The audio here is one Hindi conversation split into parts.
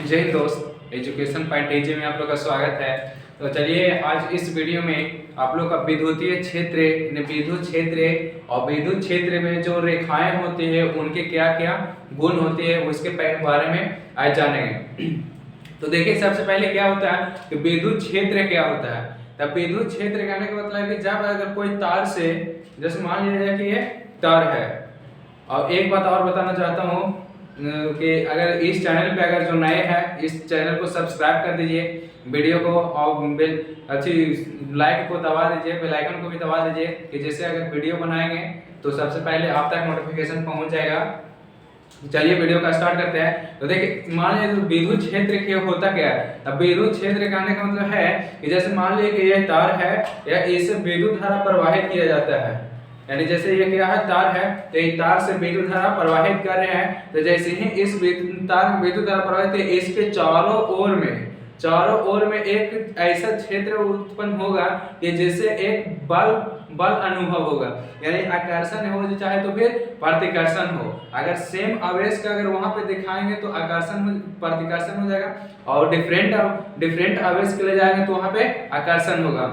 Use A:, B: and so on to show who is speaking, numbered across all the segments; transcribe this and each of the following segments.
A: जय हिंद दोस्त, एजुकेशन पॉइंट एजे में आप लोग का स्वागत है। तो चलिए आज इस वीडियो में आप लोग का विद्युतीय क्षेत्र, विद्युत क्षेत्र और विद्युत क्षेत्र में जो रेखाएं होती है उनके क्या क्या गुण होते हैं उसके बारे में आज जानेंगे। तो देखिए सबसे पहले क्या होता है कि विद्युत क्षेत्र क्या होता है। तब विद्युत क्षेत्र कहने का मतलब है कि जब अगर कोई तार से, जैसे मान लिया जाए कि ये तार है। और एक बात और बताना चाहता हूँ कि अगर इस चैनल पे अगर जो नए हैं इस चैनल को सब्सक्राइब कर दीजिए, वीडियो को और बेल अच्छी लाइक को दबा दीजिए, बेल आइकन को भी दबा दीजिए कि जैसे अगर वीडियो बनाएंगे तो सबसे पहले आप तक नोटिफिकेशन पहुंच जाएगा। चलिए वीडियो का स्टार्ट करते हैं। तो देखिए मान लीजिए तो विद्युत क्षेत्र क्या होता क्या है। अब विद्युत क्षेत्र कहने का मतलब है कि जैसे मान लीजिए कि यह तार है या इससे विद्युत धारा प्रवाहित किया जाता है, यानी जैसे ये क्या है तार है तो इस तार से विद्युत धारा प्रवाहित कर रहे हैं। तो जैसे ही इस तार में विद्युत धारा प्रवाहित है इसके चारों ओर में एक ऐसा क्षेत्र उत्पन्न होगा कि जिससे एक बल अनुभव होगा, यानी आकर्षण हो चाहे तो फिर प्रतिकर्षण हो। अगर सेम आवेश का अगर वहां पे दिखाएंगे तो आकर्षण प्रतिकर्षण हो जाएगा, और डिफरेंट आवेश के ले जाएंगे तो वहां पे आकर्षण होगा।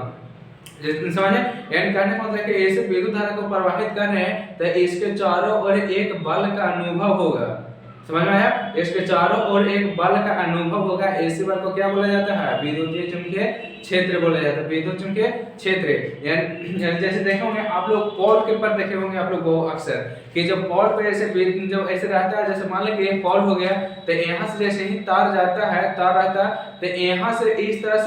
A: समझे, यानी कहने का मतलब कि ऐसे विद्युत धारा को प्रवाहित कर रहे हैं तो इसके चारों ओर एक बल का अनुभव होगा। समझ में आया, इसके चारों ओर एक बल का अनुभव होगा। ऐसे बल को क्या बोला जाता है, विद्युतीय चुंबकीय क्षेत्र बोला जाता है। विद्युत चुंबकीय क्षेत्र यानी जैसे देखे होंगे आप लोग पोल के ऊपर देखे होंगे आप लोग वो अक्सर कि जब पोल पे ऐसे जब ऐसे रहता है, जैसे मान लीजिए एक पोल हो गया तो यहाँ से जैसे ही तार जाता है, तार रहता है तो यहाँ से इस तरह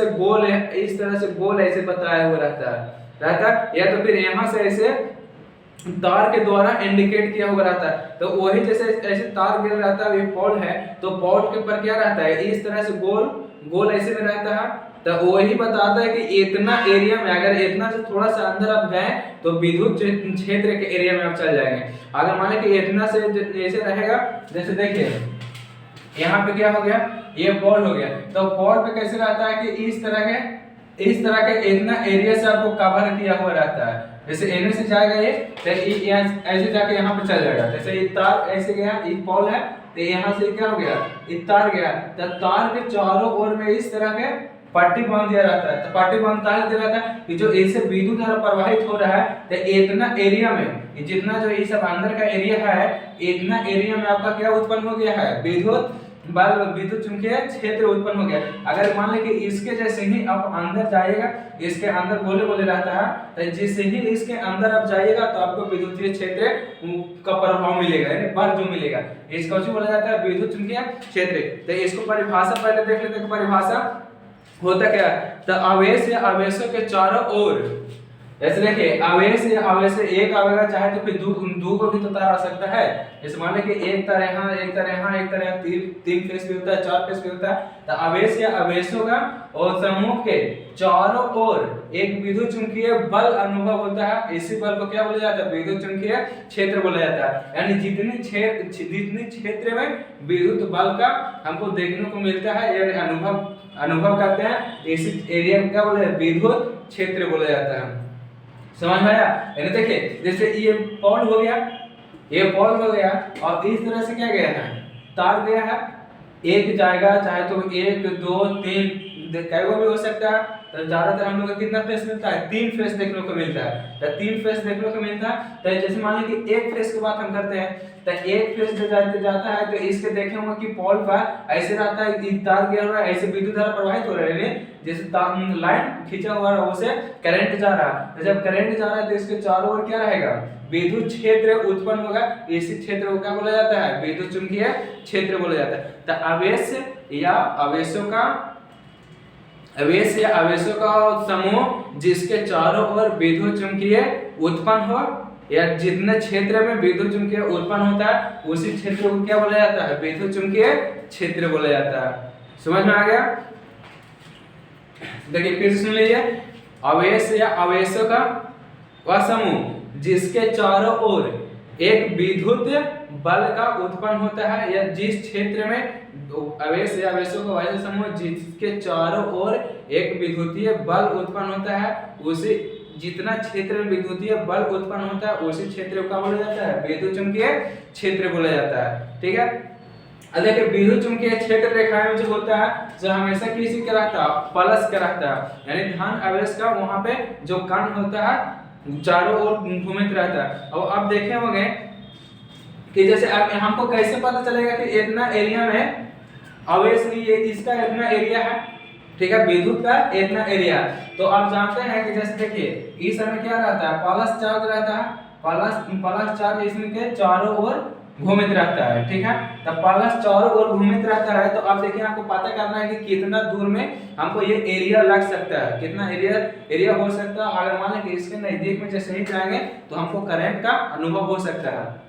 A: से गोल ऐसे बताया हुआ रहता है, या तो फिर यहाँ से ऐसे तार के द्वारा इंडिकेट किया हुआ रहता है। तो वही जैसे ऐसे तार गिर रहता है, ये पोल है तो पोल के ऊपर क्या रहता है, इस तरह से गोल ऐसे में रहता है। तो वही बताता है कि इतना एरिया में, अगर इतना से थोड़ा सा अंदर आप गए तो विद्युत क्षेत्र के एरिया में आप चल जाएंगे। अगर मान लीजिए कि इतना से ऐसे रहेगा, जैसे देखिए यहाँ पे क्या हो गया, ये पोल हो गया। तो पोल पे कैसे रहता है कि इस तरह के इतना एरिया से आपको कवर किया हुआ रहता है। जैसे एने से जाएगा ये तो ऐसे जाके यहाँ पे चल जाएगा। जैसे ये तार ऐसे गया, ये पोल है तो यहाँ से क्या हो गया, ये तार गया। तो तार के चारों ओर में इस तरह के पट्टी बांध दिया रहता है। तो पट्टी बांधता दिया रहता है कि जो ऐसे विद्युत धारा प्रवाहित हो रहा है तो इतना एरिया में, जितना जो ये सब अंदर का एरिया है, इतना एरिया में आपका क्या उत्पन्न हो गया है, विद्युत चुंबकीय क्षेत्र उत्पन्न हो गया। अगर मान लें कि इसके जैसे ही आप अंदर जाइएगा, इसके अंदर गोले रहता है, तो जैसे ही इसके अंदर आप जाइएगा तो आपको विद्युतीय क्षेत्र का प्रभाव मिलेगा, यानी बल जो मिलेगा। इसको जो बोला जाता है विद्युत चुंबकीय क्षेत्र। तो इसको परिभाषा पहले देख लेते हैं। परिभाषा होता क्या है, तो आवेश या आवेशों के चारों ओर, ऐसे देखिए आवेश या आवेश एक आवेगा, चाहे तो फिर दो को भी तो तार आ सकता है। जैसे मान लीजिए कि एक तार यहाँ, एक तार यहाँ, एक तार यहाँ, तीन फेस भी होता है, चार फेस भी होता है। तो आवेश या आवेशों का और समूह के चारों ओर एक विद्युत चुंबकीय बल अनुभव होता है। इसी बल को क्या बोला जाता है, विद्युत चुंबकीय क्षेत्र बोला जाता है। यानी जितने क्षेत्र में विद्युत बल का हमको देखने को मिलता है, यानी अनुभव करते हैं, इसी एरिया को क्या बोला जाता है, विद्युत क्षेत्र बोला जाता है। समझ में आया, यानी देखिए जैसे ये पोल हो गया, और इस तरह से क्या गया है, तार गया है, एक जाएगा, चाहे तो 1 2 3 कई भी हो सकता है। तो ज्यादातर हम लोग को कितना फेस मिलता है, 3 फेस देखने को मिलता है। तो 3 फेस देखने को मिलता है। तो जैसे मान लीजिए कि एक फेस की बात हम करते हैं, तो एक फेस जो जाता है तो इसके देखे होंगे कि पोल पर ऐसे रहता है कि तार गया हुआ है, ऐसे विद्युत धारा प्रवाहित हो रहा है, जैसे तार लाइन खींचा हुआ है उसे करंट जा रहा है। तो जब करंट जा रहा है तो इसके चारों ओर क्या रहेगा, विद्युत क्षेत्र उत्पन्न होगा। इसी क्षेत्र को क्या बोला जाता है, विद्युत चुंबकीय क्षेत्र बोला जाता है। तो आवेश या आवेशों का समूह जिसके चारों ओर विद्युत चुंबकीय उत्पन्न हो, या जितने क्षेत्र में विद्युत चुंबकीय उत्पन्न होता है उसी क्षेत्र को क्या बोला जाता है, विद्युत चुंबकीय क्षेत्र बोला जाता है। समझ में आ गया। देखिए फिर सुन लीजिए, आवेश या आवेशों का वह समूह जिसके चारों ओर एक विद्युत बल का उत्पन्न होता है, या जिस क्षेत्र में आवेश या आवेशों का वह समूह जिसके चारों ओर एक विद्युतीय बल उत्पन्न होता है, उसी जितना क्षेत्र में विद्युतीय बल उत्पन्न होता है उसी क्षेत्र को क्या बोला जाता है, विद्युत चुंबकीय क्षेत्र बोला जाता है। ठीक है, अब देखिए विद्युत चुंबकीय क्षेत्र रेखाएं में जो होता है जो हमेशा किसी का रहता है प्लस का रहता है, यानी धन आवेश का वहां पे जो कण होता है चारों ओर घूमित रहता है। अब आप देखे होंगे कि जैसे अब हमको कैसे पता चलेगा कि इतना एरिया में आवेश नहीं है, इसका इतना एरिया है, ठीक है, विद्युत का इतना एरिया। तो आप जानते हैं कि जैसे देखिए इस समय क्या रहता है प्लस चार्ज रहता है, प्लस चार्ज इसमें के चारों ओर घूमित रहता है, ठीक है। तो प्लस चारों ओर घूमित रहता है, तो आप देखिए आपको पता करना है कि कितना दूर में हमको ये एरिया लग सकता है, कितना एरिया हो सकता है। अगर मान लें कि इसके नजदीक में जैसे ही जाएंगे तो हमको करंट का अनुभव हो सकता है।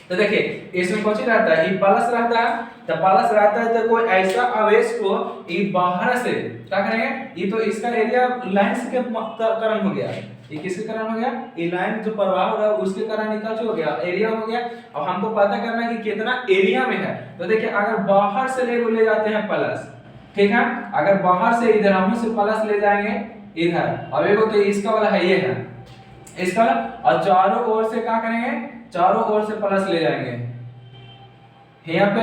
A: तो देखिए इसमें कुछ रहता है, ये प्लस रहता है, तो प्लस रहता है तो कोई ऐसा आवेश को ये बाहर से क्या करेंगे, ये तो इसका एरिया लाइन के कारण हो गया, ये किसके कारण हो गया, ये लाइन जो प्रवाह हो रहा है उसके कारण निकल हो गया, एरिया हो गया। अब हमको पता करना है कि कितना एरिया में है। तो देखिए अगर बाहर से ले जाते हैं प्लस, ठीक है, अगर बाहर से इधर हम से प्लस ले जाएंगे इधर, अब देखो तो इसका वाला है, ये है इसका, और चारों ओर से क्या करेंगे, चारों ओर से प्लस ले जाएंगे यहाँ पे,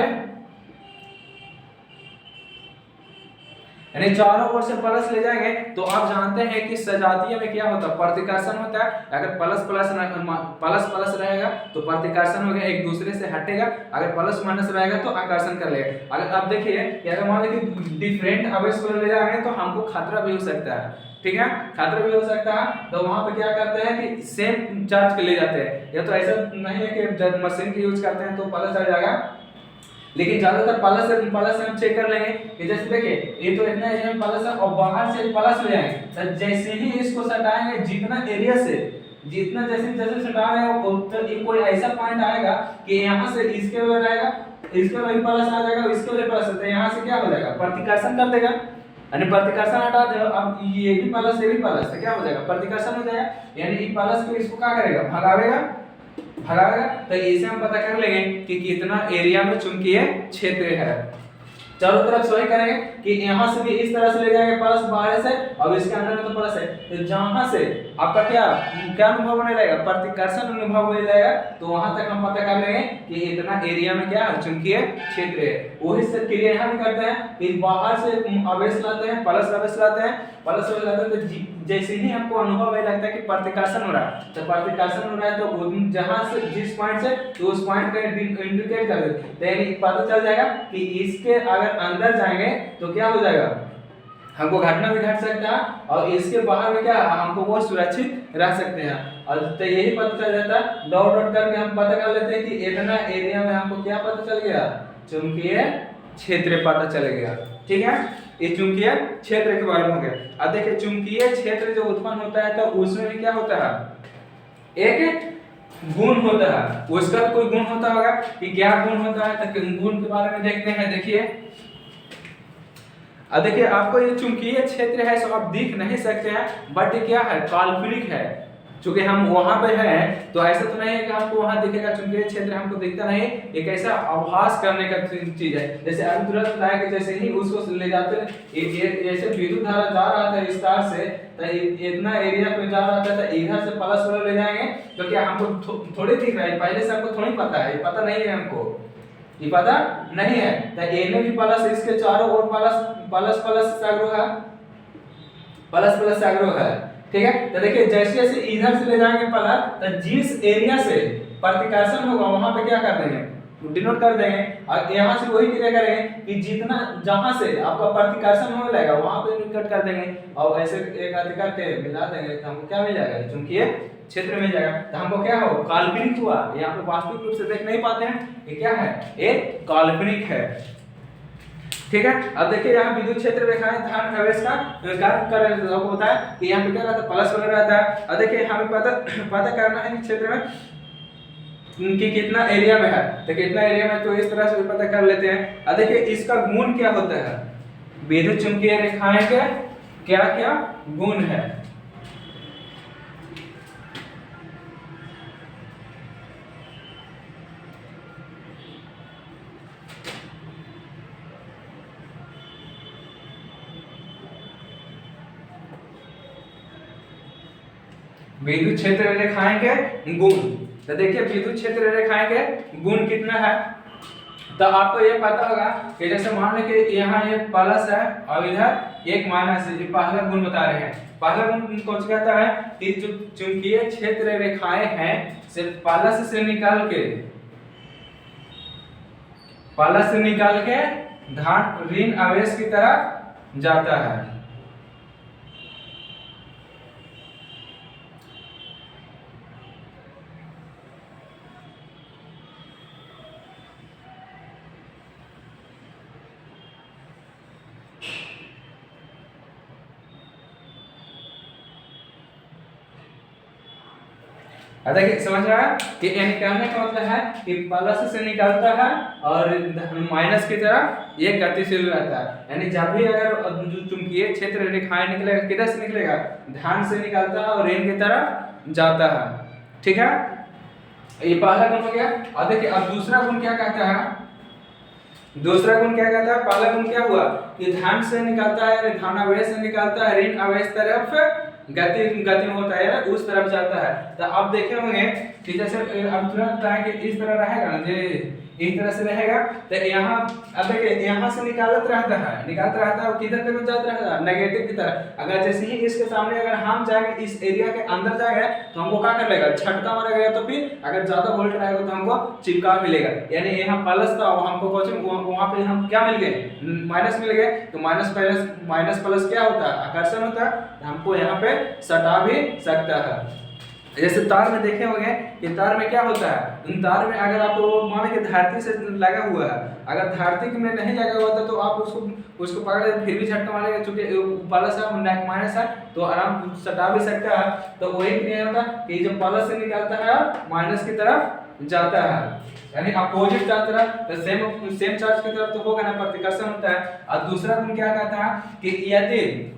A: यानी चारों ओर से प्लस ले जाएंगे। तो आप जानते हैं कि सजातीय में क्या होता है, प्रतिकर्षण होता है। अगर प्लस प्लस रहेगा तो प्रतिकर्षण हो गया, एक दूसरे से हटेगा, अगर प्लस माइनस रहेगा तो आकर्षण कर लेगा। अगर आप देखिए कि अगर मान लीजिए कि डिफरेंट आवेश को ले जाएंगे तो हमको खतरा भी हो सकता है, ठीक है, खतरा भी हो सकता है। तो वहां पे क्या करते हैं कि सेम चार्ज के ले जाते हैं, या तो ऐसा नहीं है कि जब मशीन की यूज करते हैं तो प्लस आ जाएगा, लेकिन ज्यादातर प्लस से हम चेक कर लेंगे कि जैसे देखिए ये तो इतना एरिया में प्लस है और बाहर से प्लस ले जाएंगे, तो जैसे ही इसको सटाएंगे जितना एरिया से जितना जैसे सटा रहे हो तो कोई ऐसा पॉइंट आएगा कि यहाँ से इसके वाला रहेगा, इसके वाला प्लस आ जाएगा, इसके वाला प्लस, तो यहाँ से क्या हो जाएगा प्रतिकर्षण कर देगा, यानी प्रतिकर्षण हटा दो। अब ये भी प्लस ये भी प्लस, तो क्या हो जाएगा प्रतिकर्षण हो जाएगा, यानी ये प्लस को इसको क्या करेगा भगावेगा। तो इसे हम पता कर लेंगे कि कितना एरिया में चुंबकीय क्षेत्र है। चारों तरफ से वही करेंगे कि यहाँ से भी इस तरह से ले जाएंगे प्लस बाहर से, और इसके अंदर में तो प्लस है, तो जहां से आपका क्या अनुभव होने लगेगा, प्रतिकर्षण अनुभव होने लगेगा, तो वहां तक हम पता कर लेंगे कि इतना एरिया में क्या चुंबकीय क्षेत्र है। वही सब क्रिया यहाँ भी करते हैं कि बाहर से आवेश लाते हैं, प्लस आवेश लाते हैं, प्लस आवेश लाते हैं, तो जैसे ही हमको अनुभव होने लगता है कि प्रतिकर्षण हो रहा है, तो प्रतिकर्षण हो रहा है तो जहां से जिस पॉइंट से तो उस पॉइंट का इंडिकेट कर देते, तो यानी पता चल जाएगा कि इसके अगर अंदर जाएंगे तो क्या हो जाएगा, हमको घटना भी घट सकता है, और इसके बाहर में क्या हमको बहुत सुरक्षित रह सकते हैं। और तो यही पता चल जाता है, डॉट डॉट करके हम पता कर लेते हैं कि इतना एरिया में हमको क्या पता चल गया, चुंबकीय क्षेत्र पता चल गया, ठीक है। ये चुंबकीय क्षेत्र के बारे में हो गया। अब देखिए चुंबकीय क्षेत्र जो उत्पन्न होता है तो उसमें भी क्या होता है, एक गुण होता है, उसका कोई गुण होता होगा कि क्या गुण होता है, तो गुण के बारे में देखते हैं। देखिए अब देखिए आपको ये चुंबकीय क्षेत्र है सो आप देख नहीं सकते हैं, बट ये क्या है काल्पनिक है, चूंकि हम वहां पे हैं तो ऐसा तो नहीं है कि आपको वहां दिखेगा चुंबकीय क्षेत्र, हमको दिखता नहीं, एक ऐसा आभास करने का चीज है। जैसे अभी तुरंत बताया कि जैसे ही उसको ले जाते ऐसे विद्युत धारा जा रहा था इस तार से, तो इतना एरिया पे जा रहा था, तो इधर से प्लस वाला ले जाएंगे तो क्या हमको थोड़े दिख रहा है, पहले से हमको थोड़ी पता है, पता नहीं है हमको, ये पता नहीं है, तो ए में भी प्लस, इसके चारों ओर प्लस प्लस प्लस सैकड़ों है, प्लस प्लस सैकड़ों है, ठीक है। तो देखिए जैसे जैसे इधर से ले जाएंगे प्लस, तो जिस एरिया से प्रतिकर्षण होगा वहां पे क्या कर देंगे डिनोट कर देंगे, और यहाँ से वही क्रिया करेंगे कि जितना जहां से आपका प्रतिकर्षण होने लगेगा वहां पे निकट कर देंगे, और ऐसे एक अधिकार के मिला देंगे तो हमको क्या मिल जाएगा, चुंबकीय क्षेत्र मिल जाएगा। तो हमको क्या हो काल्पनिक हुआ, यहाँ पे वास्तविक रूप से देख नहीं पाते हैं, ये क्या है एक काल्पनिक है, ठीक है। अब देखिए यहाँ विद्युत क्षेत्र रेखाएं धन आवेश का कार्य कर रहे होता है कि यहाँ पे क्या रहता है प्लस वाला रहता है। अब देखिए हमें पता करना है कि क्षेत्र में कि कितना एरिया में है, तो कितना एरिया में, तो इस तरह से पता कर लेते हैं। अब देखिए इसका गुण क्या होता है, विद्युत चुंबकीय रेखाएं के क्या क्या गुण है। विद्युत क्षेत्र रेखाएं के गुण, तो देखिए विद्युत क्षेत्र रेखाएं के गुण कितना है, तो आपको ये पता होगा कि जैसे मान लो कि यहाँ ये प्लस है और इधर एक माइनस है। ये पहला गुण बता रहे हैं। पहला गुण कौन सा कहता है कि जो चुंबकीय क्षेत्र रेखाएं हैं सिर्फ प्लस से निकाल के धन ऋण आवेश की तरफ जाता है। देखिए समझ रहा है कि कहने का मतलब है कि प्लस से निकलता है और माइनस की तरफ ये गतिशील रहता है। यानी जब भी अगर जो चुंबकीय क्षेत्र रेखाएं निकलेगा किधर से निकलेगा, ध्यान से निकलता है और ऋण की तरफ जाता है। ठीक है, ये पहला गुण हो गया। और देखिए अब दूसरा गुण क्या कहता है, दूसरा गुण क्या कहता है, पहला गुण क्या हुआ कि ध्यान से निकलता है, धनावेश से निकलता है, ऋण आवेश तरफ गति होता है, उस तरफ जाता है। तो आप देखे होंगे कि जैसे अब तुरंत बताएं कि इस तरह रहेगा ना, जे इस तरह से रहेगा तो यहाँ अब देखिए यहाँ से निकालता रहता है, वो किधर पे जाता रहता है, नेगेटिव की तरफ। अगर जैसे ही इसके सामने अगर हम जाएंगे इस एरिया के अंदर जाएंगे तो हमको क्या कर लेगा, झटका मारेगा, या तो फिर अगर ज्यादा वोल्ट रहेगा तो हमको चिपका मिलेगा। यानी यहाँ प्लस था हमको वहां पे हम क्या मिल गए, माइनस मिल गए। तो माइनस प्लस क्या होता है, आकर्षण होता है, हमको यहाँ पे सटा भी सकता है। जैसे तार में देखे होंगे कि तार में क्या होता है, तार में अगर आप मान के धरती से लगा हुआ है, अगर धरती में नहीं लगा हुआ था तो आप उसको पकड़ फिर भी झटका मारेगा, क्योंकि प्लस है माइनस है तो आराम सटा भी सकता है। तो वही नहीं होता कि जब प्लस से निकलता है माइनस की तरफ जाता है, यानी अपोजिट चार्ज तरफ, तो सेम चार्ज की तरफ तो होगा ना, प्रतिकर्षण होता है। और दूसरा गुण क्या कहता है कि यदि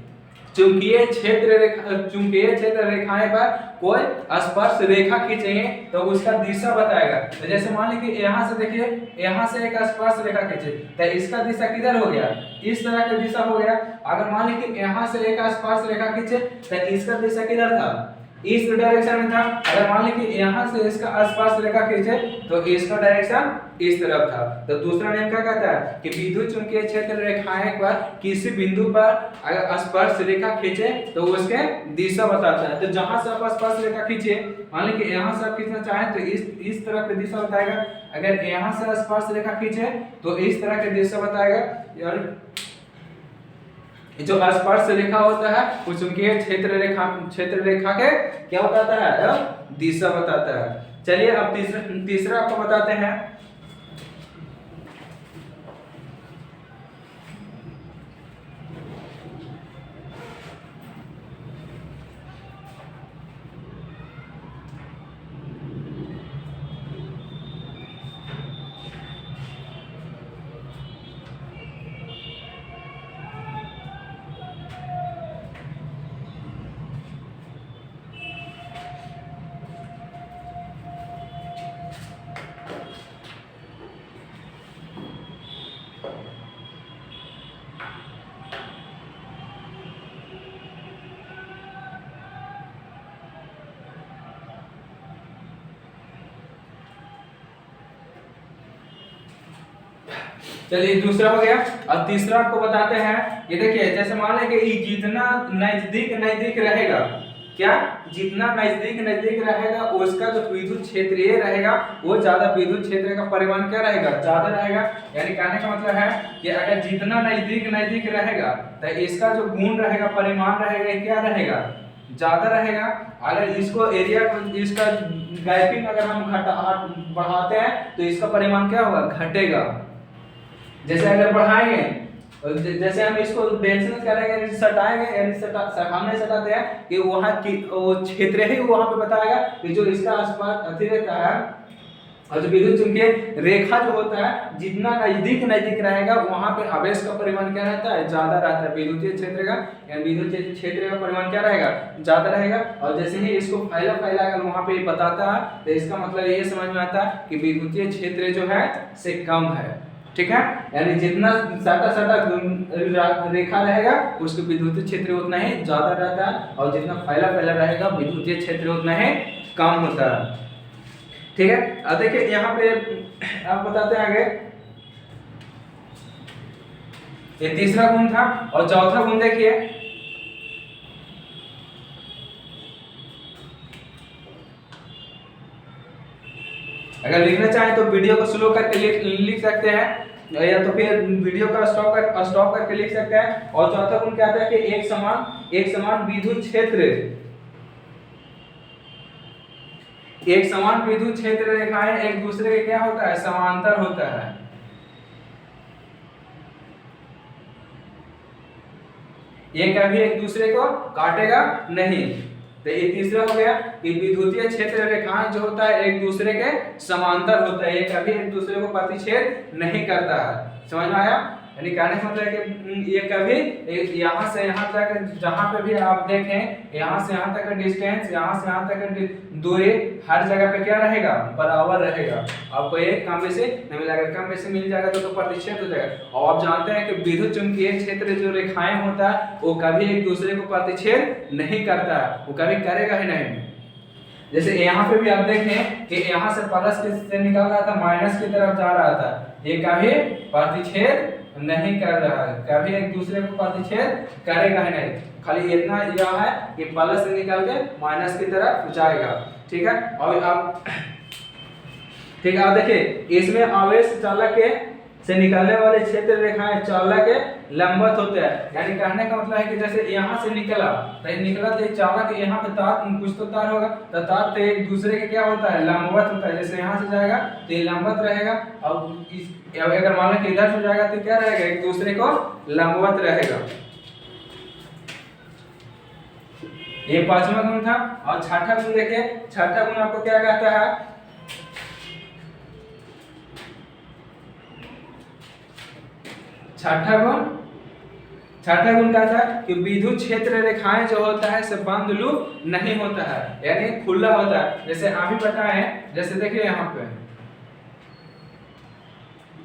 A: चुंबकीय क्षेत्र रेखाएं पर कोई स्पर्श रेखा खींचेंगे तो उसका दिशा बताएगा। तो जैसे मान लीजिए यहाँ से देखिए, यहाँ से एक स्पर्श रेखा खींचे तो इसका दिशा किधर हो गया, इस तरह का दिशा हो गया। अगर मान लीजिए यहाँ से एक स्पर्श रेखा खींचे तो इसका दिशा किधर था, इस डायरेक्शन में था। अगर मान लीजिए यहाँ से इसका स्पर्श रेखा खींचे तो इसका डायरेक्शन इस तरफ था। तो दूसरा नियम क्या कहता है कि विद्युत चुंबकीय क्षेत्र रेखाएं पर किसी बिंदु पर अगर स्पर्श रेखा खींचे तो उसके दिशा बताता है। तो जहां से आप स्पर्श रेखा खींचे, मान लीजिए यहाँ से आप खींचना चाहें तो इस तरफ की दिशा बताएगा। अगर यहाँ से स्पर्श रेखा खींचे तो इस तरह की दिशा बताएगा। जो स्पर्श रेखा होता है वो चुंबकीय क्षेत्र रेखा के क्या बताता है, दिशा बताता है। चलिए अब तीसरा आपको बताते हैं। चलिए दूसरा हो गया। और तीसरा आपको बताते हैं, ये देखिए जैसे मान लें कि जितना नजदीक रहेगा, क्या जितना नजदीक रहेगा उसका जो विद्युत क्षेत्रीय रहेगा वो ज्यादा विद्युत क्षेत्र का परिमाण क्या रहेगा, ज्यादा रहेगा। यानी कहने का मतलब है कि अगर जितना नजदीक रहेगा तो इसका जो गुण रहेगा, परिमाण रहेगा, क्या रहेगा, ज्यादा रहेगा। अगर इसको एरिया इसका गैपिंग अगर हम बढ़ाते हैं तो इसका परिमाण क्या होगा, घटेगा। जैसे अगर बढ़ाएंगे, जैसे हम इसको डेंसिटी करेंगे, सटाएंगे, यानी हमने सटाते हैं कि वहाँ की वो क्षेत्र ही वहाँ पे बताएगा कि जो इसका आसपास अति रहता है। और जो विद्युत चुंबकीय रेखा जो होता है जितना नजदीक रहेगा वहाँ पे आवेश का परिमाण क्या रहता है, ज्यादा रहता है। विद्युतीय क्षेत्र का यानी विद्युत क्षेत्र का परिमाण क्या रहेगा, ज्यादा रहेगा। और जैसे ही इसको फैला अगर वहाँ पे बताता है तो इसका मतलब ये समझ में आता है कि विद्युतीय क्षेत्र जो है से कम है। ठीक है, यानी जितना सटा रेखा रहेगा उसके विद्युतीय क्षेत्र उतना ही ज्यादा रहता है, और जितना फैला रहेगा विद्युतीय क्षेत्र उतना ही कम होता है। ठीक है, अब देखिए यहाँ पे आप बताते हैं आगे ये तीसरा गुण था। और चौथा गुण देखिए, अगर लिखना चाहें तो वीडियो को स्लो करके लिख सकते हैं, या तो फिर वीडियो का स्टॉप करके लिख सकते हैं। और चौथा गुण क्या आता है कि एक समान विद्युत क्षेत्र, एक समान विद्युत क्षेत्र रेखाएं एक दूसरे के क्या होता है, समांतर होता है। ये कभी एक दूसरे को काटेगा नहीं। तो ये तीसरा हो गया कि विद्युतीय क्षेत्र रेखाएं जो होता है एक दूसरे के समांतर होता है, ये कभी एक दूसरे को प्रतिच्छेद नहीं करता है। समझ में आया? यानी कहने का मतलब है कि ये कभी यहाँ से यहाँ तक, जहाँ पे भी आप देखें यहाँ से यहाँ तक का डिस्टेंस, यहाँ से यहाँ तक का दूरी हर जगह पे क्या रहेगा, बराबर रहेगा। आपको एक कम बेसी नहीं मिलेगा, कम बेसी मिल जाएगा तो प्रतिच्छेद हो जाएगा। और आप जानते हैं कि विद्युत चुंबकीय क्षेत्र जो रेखाएं होता है वो कभी एक दूसरे को प्रतिच्छेद नहीं करता है, वो कभी करेगा ही नहीं। जैसे यहाँ पे भी आप देखें कि यहाँ से प्लस से निकल रहा था, माइनस की तरफ जा रहा था, ये कभी प्रतिच्छेद नहीं कर रहा है, कभी एक दूसरे को प्रतिच्छेद करेगा ही नहीं। खाली इतना यह है कि प्लस से निकल के माइनस की तरफ जाएगा। ठीक है, और अब ठीक है, आप देखिए इसमें आवेश चालक के से निकलने वाले क्षेत्र रेखाएं चालक के लंबवत होते हैं। यानी कहने का मतलब है कि जैसे यहाँ से निकला तो चालक यहाँ पे तार, कुछ तो तार होगा, तो तार तो एक दूसरे के क्या होता है, लंबवत होता है। जैसे यहाँ से जाएगा तो ये लंबवत रहेगा, और अगर मान लो कि इधर से जाएगा तो क्या रहेगा, एक दूसरे को लंबवत रहेगा। ये पांचवा गुण था। और छठा गुण देखिए, छठा गुण आपको क्या कहता है, छठा गुण कहता है कि विद्युत क्षेत्र रेखाएं जो होता है से बंद लूप नहीं होता है, यानी खुला होता है। जैसे अभी बताए, जैसे देखिए यहाँ पे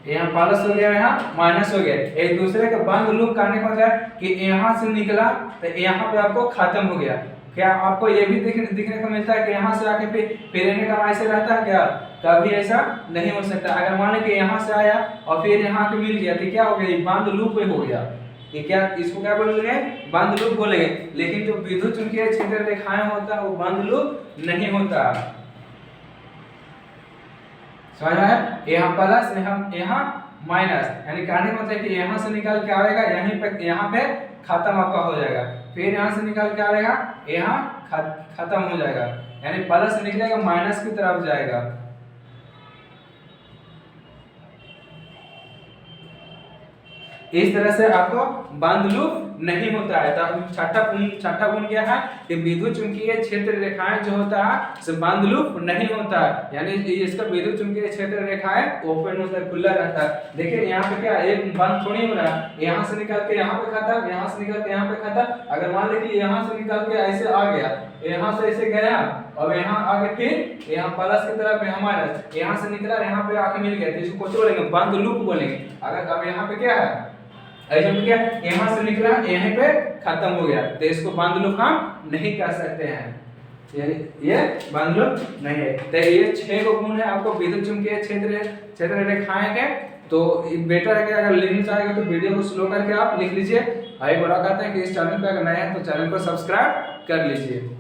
A: यहाँ प्लस हो गया, यहाँ माइनस हो गया, एक दूसरे के बंद लूप करने का मतलब है कि यहाँ से निकला तो यहाँ पे आपको खत्म हो गया। क्या आपको ये भी दिखने को मिलता है कि यहाँ से आके फिर रहने का ऐसे रहता है क्या, कभी ऐसा नहीं हो सकता। अगर मान लें कि यहाँ से आया और फिर यहाँ पे मिल गया तो क्या हो गया, ये बंद लूप हो गया। ये क्या, इसको क्या बोलेंगे, बंद लूप बोलेंगे। लेकिन जो विद्युत चुंबकीय क्षेत्र रेखाएं होता है वो बंद लूप नहीं होता। समझ में आया? यहाँ प्लस, यहाँ माइनस, यानी कहने का मतलब कि यहाँ से निकल के आएगा, यहीं पे यहाँ पे खत्म आपका हो जाएगा, फिर यहाँ से निकल के आएगा, यहाँ खत्म हो जाएगा, यानी प्लस से निकलेगा माइनस की तरफ जाएगा। इस तरह से आपको बंद लूप नहीं होता है। तो छठा गुण क्या है कि विद्युत चुंबकीय क्षेत्र रेखाएं जो होता है से बंद लूप नहीं होता है, यानी इसका विद्युत चुंबकीय क्षेत्र रेखाएं ओपन होता है, खुला रहता है। देखिए यहाँ पे क्या एक बंद थोड़ी हो रहा है, यहाँ से निकल के यहाँ पे खत्म, यहाँ से निकल के यहाँ पे खत्म। अगर मान लीजिए यहाँ से निकल के ऐसे आ गया, यहाँ से ऐसे गया और यहाँ आगे फिर यहाँ प्लस की तरफ यहाँ माइनस, यहाँ से निकला यहाँ पे आके मिल गया, तो इसको कुछ बोलेंगे, बंद लूप बोलेंगे। अगर अब यहाँ पे क्या है, ऐसा क्या, यहाँ से निकला यहीं पे खत्म हो गया, तो इसको बंद लूप हम नहीं कर सकते हैं, ये बंद लूप नहीं है। तो ये 6 गुण है आपको विद्युत चुंबकीय क्षेत्र रेखाएं के। तो बेटर है कि अगर लिखना चाहेंगे तो वीडियो को स्लो करके आप लिख लीजिए। भाई बड़ा कहते हैं कि इस चैनल पे अगर नए हैं तो चैनल को सब्सक्राइब कर लीजिए।